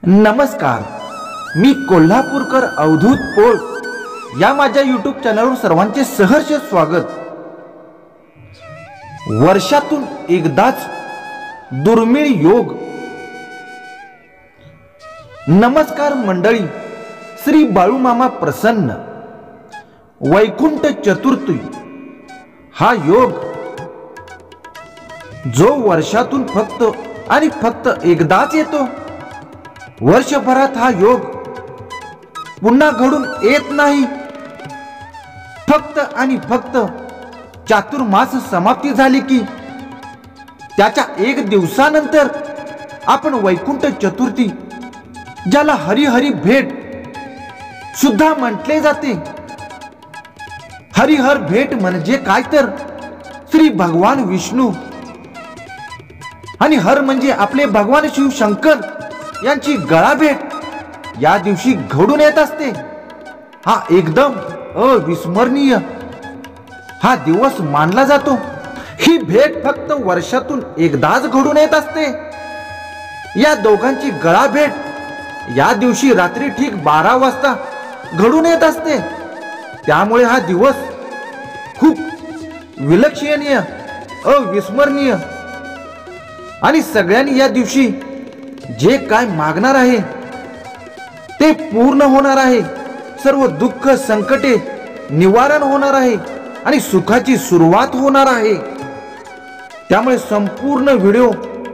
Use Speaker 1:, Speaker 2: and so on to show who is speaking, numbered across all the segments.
Speaker 1: नमस्कार, मी कोल्हापूरकर अवधूत पोळ या माझ्या यूट्यूब चॅनलवर सर्वांचे सहर्ष स्वागत। वर्षातून एकदाच दुर्मिळ योग। नमस्कार मंडळी, श्री बाळूमामा प्रसन्न वैकुंठ चतुर्थी हा योग जो वर्षातून फक्त आणि फक्त एकदाच येतो। वर्षभरात हा योग पुन्हा घडून येत नाही। फक्त आणि फक्त चातुर्मास समाप्ती झाली की त्याच्या एक दिवसानंतर आपण वैकुंठ चतुर्थी, ज्याला हरिहरी भेट सुद्धा म्हटले जाते। हरिहर भेट म्हणजे काय तर श्री भगवान विष्णू आणि हर म्हणजे आपले भगवान शिव शंकर यांची गळाभेट या दिवशी घडून येत असते। हा एकदम अविस्मरणीय हा दिवस मानला जातो। ही भेट फक्त वर्षातून एकदाच घडून येत असते। या दोघांची गळाभेट या दिवशी रात्री ठीक 12 वाजता घडून येत असते। त्यामुळे हा दिवस खूप विलक्षणीय, अविस्मरणीय आणि सगळ्यांनी या दिवशी जे काय मागणार आहे ते पूर्ण होणार आहे। सर्व दुःख संकटे निवारण होणार आहे आणि सुखाची सुरुवात होणार आहे। त्यामुळे संपूर्ण व्हिडिओ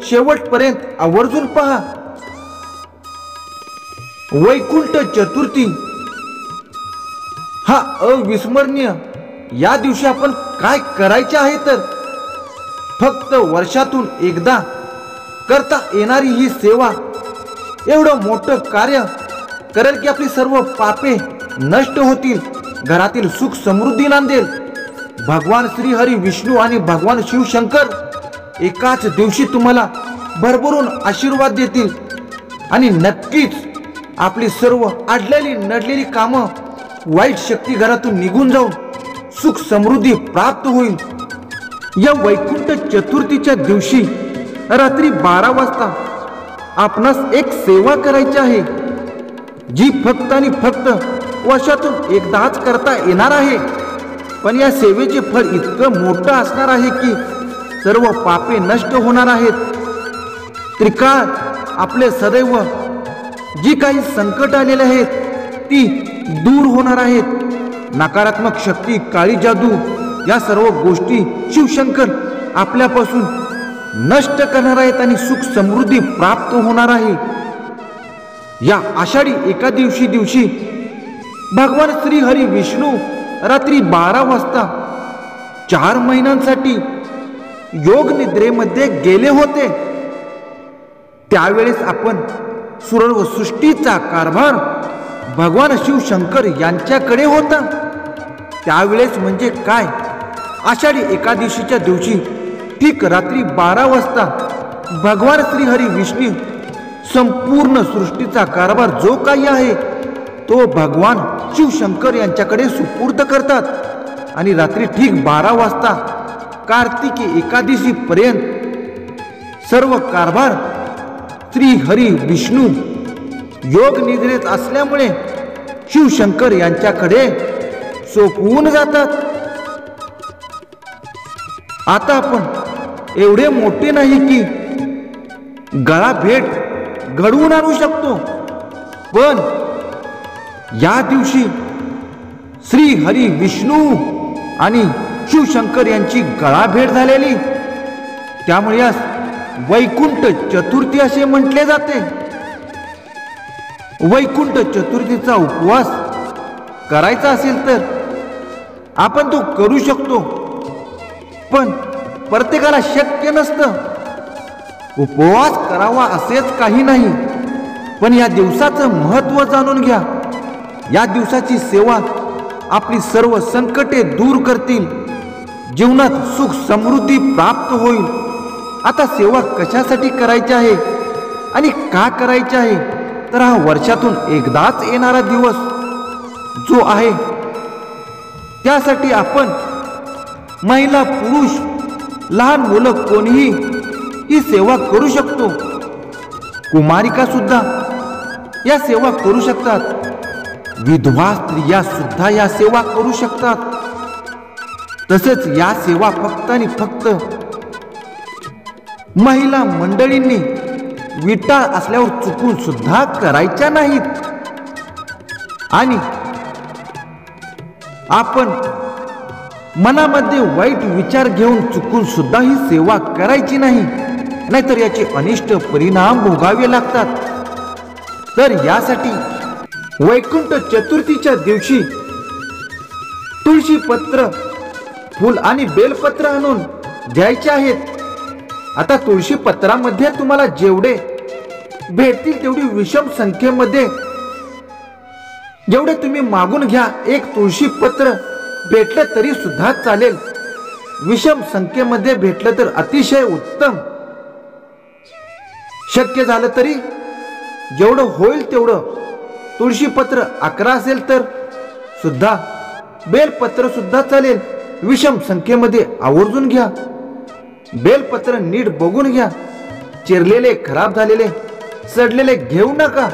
Speaker 1: शेवटपर्यंत आवर्जून पहा। वैकुंठ चतुर्थी हा अविस्मरणीय या दिवशी आपण काय करायचे आहे तर फक्त वर्षातून एकदा करता येणारी ही सेवा एवढं मोठं कार्य करेल की आपली सर्व पापे नष्ट होतील, घरातील सुख समृद्धी नांदेल। भगवान श्री हरी विष्णू आणि भगवान शिव शंकर एकाच दिवशी तुम्हाला भरभरून आशीर्वाद देतील आणि नक्कीच आपली सर्व अडलेली नडलेली कामं, वाईट शक्ती घरातून निघून जाऊन सुख समृद्धी प्राप्त होईल। या वैकुंठ चतुर्थीच्या दिवशी रात्री 12 वाजता आपणास एक सेवा करायची आहे, जी फक्त आणि फक्त वर्षातून एकदाच करता येणार आहे। पण या सेवेचे फळ इतकं मोठं असणार आहे की सर्व पापे नष्ट होणार आहेत। त्रिकाळ आपले सदैव जी काही संकट आलेले आहेत ती दूर होणार आहेत। नकारात्मक शक्ती, काळी जादू या सर्व गोष्टी शिवशंकर आपल्यापासून नष्ट करणार आहेत आणि सुख समृद्धी प्राप्त होणार आहे। या आषाढी एकादशी दिवशी भगवान श्री हरी विष्णू रात्री 12 वाजता 4 महिन्यांसाठी योग निद्रेमध्ये गेले होते। त्यावेळेस आपण सर्व सृष्टीचा कारभार भगवान शिव शंकर यांच्याकडे होता। त्यावेळेस म्हणजे काय, आषाढी एकादशीच्या दिवशी ठीक रात्री 12 वाजता भगवान श्री हरी विष्णू संपूर्ण सृष्टीचा कारभार जो काही आहे तो भगवान शिव शंकर यांच्याकडे सुपूर्द करतात आणि रात्री ठीक 12 वाजता कार्तिकी एकादशी पर्यंत सर्व कारभार श्री हरी विष्णू योग निद्रेत असल्यामुळे शिवशंकर यांच्याकडे सोपवून जातात। आता आपण एवढे मोठे नाही की गळा भेट घडवून आणू शकतो, पण या दिवशी श्री हरी विष्णू आणि शिवशंकर यांची गळा भेट झालेली, त्यामुळे यास वैकुंठ चतुर्थी असे म्हटले जाते। वैकुंठ चतुर्थीचा उपवास करायचा असेल तर आपण तो करू शकतो, पण प्रत्येकाला शक्य नसतं। उपवास करावा असेच काही नाही, पण या दिवसाचं महत्त्व जाणून घ्या। या दिवसाची सेवा आपली सर्व संकटे दूर करतील, जीवनात सुख समृद्धी प्राप्त होईल। आता सेवा कशासाठी करायची आहे आणि का करायची आहे तर हा वर्षातून एकदाच येणारा दिवस जो आहे त्यासाठी आपण महिला, पुरुष, लहान मुलं कोणीही ही सेवा करू शकतो। कुमारिका सुद्धा या सेवा करू शकतात, विधवा स्त्रिया सुद्धा या सेवा करू शकतात. तसेच या सेवा फक्त आणि फक्त महिला मंडळींनी विटाळ असल्यावर चुकून सुद्धा करायच्या नाहीत. आणि आपण मनामध्ये वाईट विचार घेऊन चुकून सुद्धा ही सेवा करायची नाही, नाहीतर याचे अनिष्ट परिणाम भोगावे लागतात. तर यासाठी वैकुंठ चतुर्थीच्या दिवशी तुळशी पत्र, फूल आणि बेलपत्र आणून द्यायचे आहेत. आता तुळशी पत्रामध्ये तुम्हाला जेवढे भेटतील तेवढी विषम संख्येमध्ये जेवढे तुम्ही मागून घ्या. एक तुळशी पत्र भेटलं तरी सुद्धा चालेल, विषम संख्येमध्ये भेटलं तर अतिशय उत्तम. शक्य झालं तरी जेवढं होईल तेवढं तुळशी पत्र 11 असेल तर सुद्धा बेलपत्र सुद्धा चालेल. विषम संख्येमध्ये आवर्जून घ्या. बेलपत्र नीट बघून घ्या. चिरलेले, खराब झालेले, सडलेले घेऊ नका.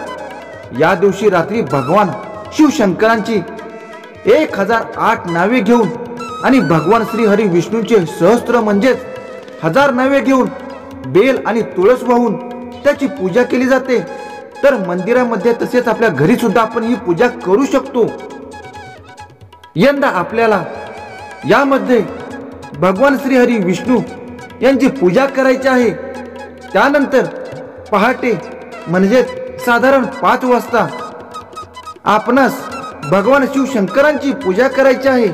Speaker 1: या दिवशी रात्री भगवान शिवशंकरांची 1008 नावे घेऊन आणि भगवान श्री हरी विष्णूंचे सहस्त्र म्हणजेच 1000 नावे घेऊन बेल आणि तुळस वाहून त्याची पूजा केली जाते. तर मंदिरामध्ये तसेच आपल्या घरी सुद्धा आपण ही पूजा करू शकतो. यंदा आपल्याला यामध्ये भगवान श्री हरी विष्णू यांची पूजा करायची आहे. त्यानंतर पहाटे म्हणजे साधारण 5 वाजता आपणास भगवान शिवशंकरांची पूजा करायची आहे.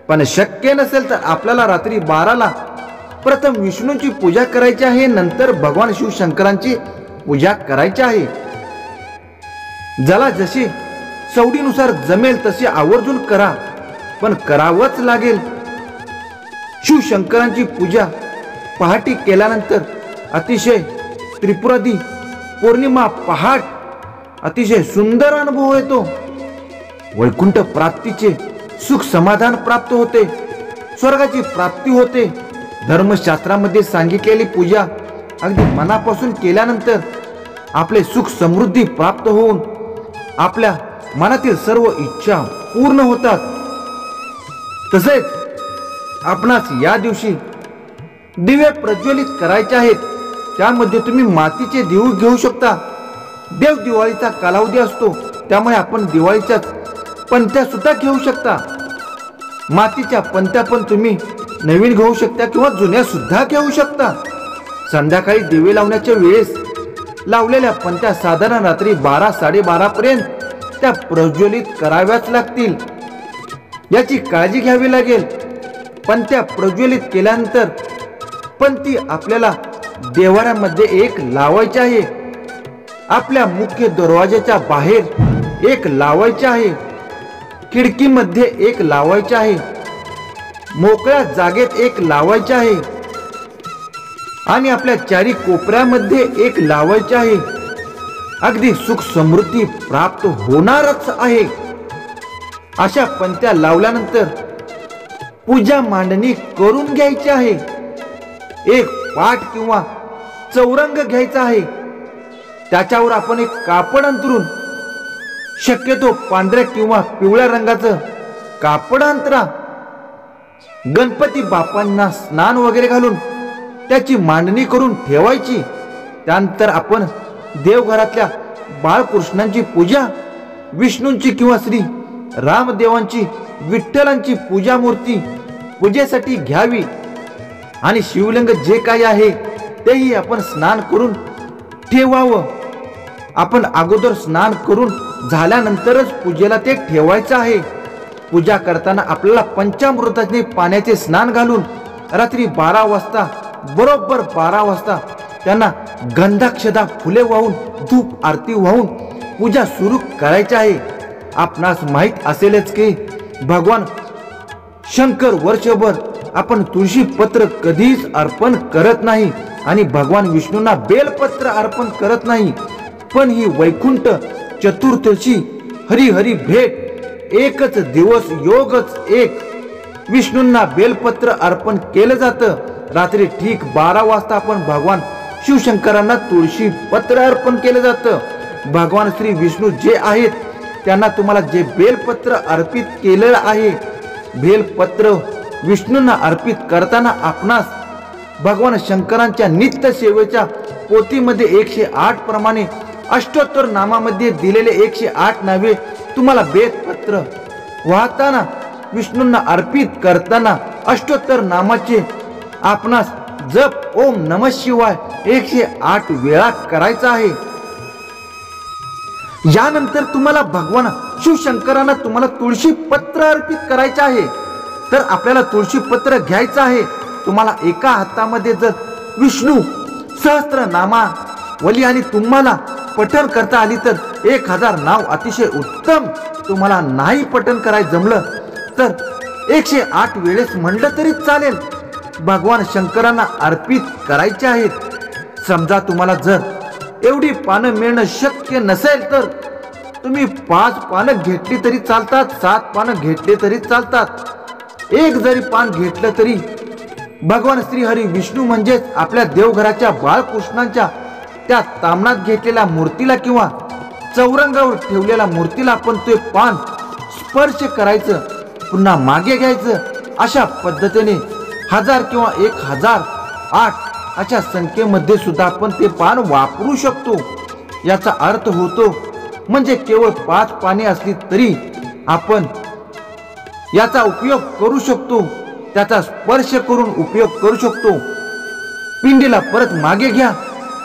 Speaker 1: पण शक्य नसेल तर आपल्याला रात्री 12ला प्रथम विष्णूंची पूजा करायची आहे, नंतर भगवान शिवशंकरांची पूजा करायची आहे. ज्याला जशी सवडीनुसार जमेल तसे आवर्जून करा, पण करावंच लागेल. शिवशंकरांची पूजा पहाटे केल्यानंतर अतिशय त्रिपुरादी पौर्णिमा पहाट अतिशय सुंदर अनुभव येतो. वैकुंठ प्राप्तीचे सुख समाधान प्राप्त होते, स्वर्गाची प्राप्ती होते. धर्मशास्त्रामध्ये सांगितलेली पूजा अगदी मनापासून केल्यानंतर आपले सुख समृद्धी प्राप्त होऊन आपल्या मनातील सर्व इच्छा पूर्ण होतात. तसेच आपणास या दिवशी दिवे प्रज्वलित करायचे आहेत. त्यामध्ये तुम्ही मातीचे दिवे घेऊ शकता. देव दिवाळीचा कालावधी असतो, त्यामुळे आपण दिवाळीच्या पंत्या सुद्धा घेऊ शकता. मातीच्या पंत्या पण तुम्ही नवीन घेऊ शकता किंवा जुन्या सुद्धा घेऊ शकता. संध्याकाळी दिवे लावण्याच्या वेळेस लावलेल्या पंत्या साधारण रात्री 12-12:30 पर्यंत त्या प्रज्वलित कराव्याच लागतील. याची काळजी घ्यावी लागेल. पंत्या प्रज्वलित केल्यानंतर पंती आपल्याला देवाऱ्यामध्ये एक लावायची आहे, आपल्या मुख्य दरवाजाच्या बाहेर एक लावायची आहे, खिडकीमध्ये एक लावायची आहे, मोकळ्या जागेत एक लावायची आहे आणि आपल्या चारी कोपऱ्यामध्ये एक लावायची आहे. अगदी सुख समृद्धी प्राप्त होणारच आहे. अशा पंत्या लावल्यानंतर पूजा मांडणी करून घ्यायची आहे. एक पाट किंवा चौरंग घ्यायचा आहे. त्याच्यावर आपण एक कापड अंथरून, शक्यतो पांढऱ्या किंवा पिवळ्या रंगाचं कापड अंतरा. गणपती बाप्पांना स्नान वगैरे घालून त्याची मांडणी करून ठेवायची. त्यानंतर आपण देवघरातल्या बाळकृष्णांची पूजा, विष्णूंची किंवा श्री रामदेवांची, विठ्ठलांची पूजा मूर्ती पूजेसाठी घ्यावी आणि शिवलिंग जे काही आहे तेही आपण स्नान करून ठेवावं. आपण अगोदर स्नान करून झाल्यानंतरच पूजेला ते ठेवायचं आहे. पूजा करताना आपल्याला पंचामृताचे पाण्याचे स्नान घालून रात्री 12 वाजता, बरोबर 12 वाजता त्यांना गंधाक्षदा फुले वाहून, धूप आरती वाहून पूजा सुरू करायची आहे. आपणास माहित असेलच की भगवान शंकर वर्षभर आपण तुळशी पत्र कधीच अर्पण करत नाही आणि भगवान विष्णूंना बेलपत्र अर्पण करत नाही. पण ही वैकुंठ चतुर्थीची हरी हरी भेट, एकच दिवस, योगच एक. विष्णूंना बेलपत्र अर्पण केलं जातं. रात्री ठीक 12 वाजता आपण भगवान शिवशंकरांना तुळशी पत्र अर्पण केलं जातं. भगवान श्री विष्णू जे आहेत त्यांना तुम्हाला जे बेलपत्र अर्पित केलेलं आहे, बेलपत्र विष्णूंना अर्पित करताना आपणास भगवान शंकरांच्या नित्य सेवेच्या पोथीमध्ये 108 प्रमाणे अष्टोत्तर नामामध्ये दिलेले 108 नावे तुम्हाला बेलपत्र वाहताना विष्णूंना अर्पित करताना अष्टोत्तर नामाचे आपणास जप ओम नमः शिवाय 108 वेळा करायचा आहे। यानंतर तुम्हाला भगवान शिवशंकरांना तुम्हाला तुळशी पत्र अर्पित करायचे आहे। तर आपल्याला तुळशी पत्र घ्यायचं आहे। तुम्हाला एका हातामध्ये जर विष्णू सहस्त्रनामावली आणि तुम्हाला पठण करता आली तर 1000 नाव अतिशय उत्तम। तुम्हाला नाही पठण करायचं जमलं तर 108 वेळेस म्हणलं तरी चालेल, भगवान शंकरांना अर्पित करायचे आहेत। समजा तुम्हाला जर एवढी पानं मिळणं शक्य नसेल तर तुम्ही 5 पानं घेतली तरी चालतात, 7 पानं घेतले तरी चालतात। एक जरी पान घेतलं तरी भगवान श्री हरी विष्णू म्हणजेच आपल्या देवघराच्या बाळकृष्णांच्या त्या तामणात घेतलेल्या मूर्तीला किंवा चौरंगावर ठेवलेल्या मूर्तीला आपण ते पान स्पर्श करायचं, पुन्हा मागे घ्यायचं। अशा पद्धतीने 1000 किंवा 1008 अशा संख्येमध्ये सुद्धा आपण ते पान वापरू शकतो। याचा अर्थ होतो म्हणजे केवळ 5 पाने असली तरी आपण याचा उपयोग करू शकतो, त्याचा स्पर्श करून उपयोग करू शकतो। पिंडीला परत मागे घ्या,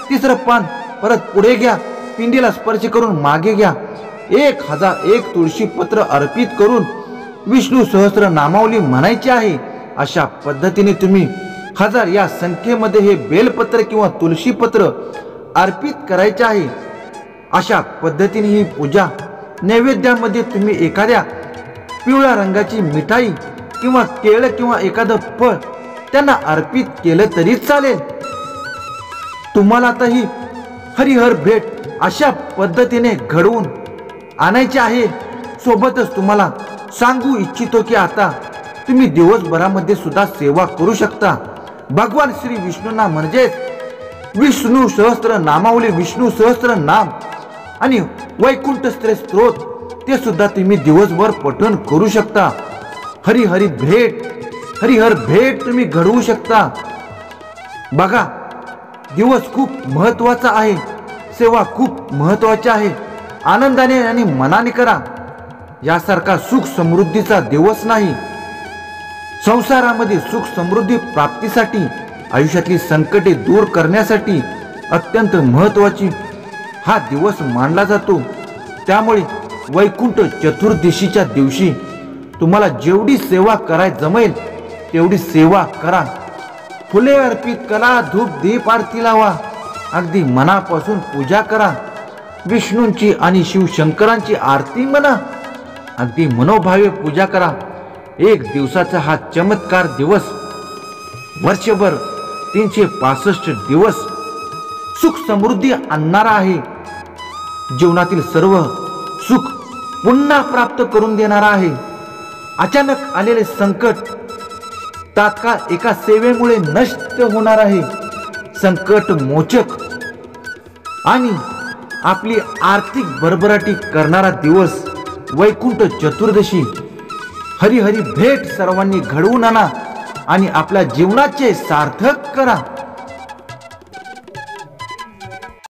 Speaker 1: तिसरं पान परत पुढे घ्या, पिंडीला स्पर्श करून मागे घ्या। 1001 तुळशी पत्र अर्पित करून विष्णू सहस्त्र नामावली म्हणायची आहे। अशा पद्धतीने तुम्ही 1000 या संख्येमध्ये हे बेलपत्र किंवा तुळशी पत्र अर्पित करायचे आहे। अशा पद्धतीने ही पूजा नैवेद्यामध्ये तुम्ही एखाद्या पिवळ्या रंगाची मिठाई किंवा केळ किंवा एखादं फळ त्यांना अर्पित केलं तरी चालेल। तुम्हाला आता ही हरिहर भेट अशा पद्धतीने घडवून आणायची आहे। सोबतच तुम्हाला सांगू इच्छितो की आता तुम्ही दिवसभरामध्ये सुद्धा सेवा करू शकता। भगवान श्री विष्णूंना म्हणजेच विष्णू सहस्त्र नामावली, विष्णू सहस्त्र नाम आणि वैकुंठ स्तोत्र ते सुद्धा तुम्ही दिवसभर पठण करू शकता। हरिहरी भेट, हरिहर भेट तुम्ही घडवू शकता। बघा, दिवस खूप महत्वाचा आहे, सेवा खूप महत्वाची आहे। आनंदाने आणि मनाने करा। यासारखा सुख समृद्धीचा दिवस नाही। संसारामध्ये सुख समृद्धी प्राप्तीसाठी, आयुष्यातली संकटे दूर करण्यासाठी अत्यंत महत्वाची हा दिवस मानला जातो। त्यामुळे वैकुंठ चतुर्दशीच्या दिवशी तुम्हाला जेवढी सेवा कराय जमेल तेवढी सेवा करा। फुले अर्पित करा, धूप दीप आरती लावा, अगदी मनापासून पूजा करा। विष्णूंची आणि शिवशंकरांची आरती म्हणा, अगदी मनोभावे पूजा करा। एक दिवसाचा हा चमत्कार दिवस वर्षभर 365 दिवस सुख समृद्धी आणणारा आहे। जीवनातील सर्व सुख पुन्हा प्राप्त करून देणारा आहे। अचानक आलेले संकट तात्काळ एका सेवेमुळे नष्ट होणार आहे। संकट मोचक आणि आपली आर्थिक भरभराटी करणारा दिवस वैकुंठ चतुर्दशी। हरिहरी भेट सर्वांनी घडवून आणा आणि आपल्या जीवनाचे सार्थक करा।